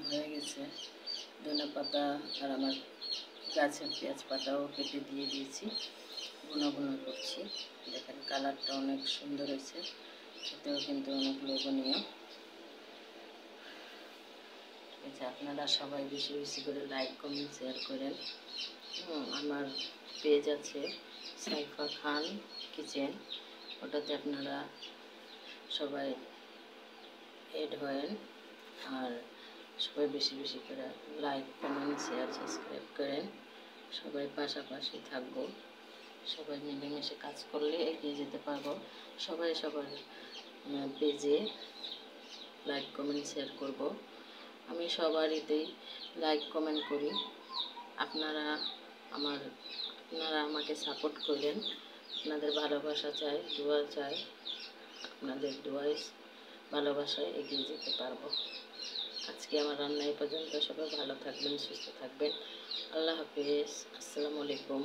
হয়ে গেছে। ধনে পাতা আর আমার গাছের পেঁয়াজ পাতাও কেটে দিয়ে দিয়েছি, গুঁড়ো গুঁড়ো করছি। দেখেন কালারটা অনেক সুন্দর হয়েছে, খেতেও কিন্তু অনেক লোভনীয়। আপনারা সবাই বেশি বেশি করে লাইক কমেন্ট শেয়ার করেন। আমার পেজ আছে সাইফা খান কিচেন, ওটাতে আপনারা সবাই এড হয়েন। আর সবাই বেশি বেশি করে লাইক কমেন্ট শেয়ার সাবস্ক্রাইব করেন। সবাই পাশাপাশি থাকবো, সবাই মিলেমিশে কাজ করলে এগিয়ে যেতে পারবো। সবাই সবার পেজে লাইক কমেন্ট শেয়ার করব। আমি সবারইতেই লাইক কমেন্ট করি। আপনারা আমাকে সাপোর্ট করেন। আপনাদের ভালোবাসা চাই, দোয়া চাই। আপনাদের দোয়ায় ভালোবাসায় এগিয়ে যেতে পারবো। আজকে আমার রান্না এই পর্যন্ত। সবাই ভালো থাকবেন, সুস্থ থাকবেন। আল্লাহ হাফিজ, আসসালামু আলাইকুম।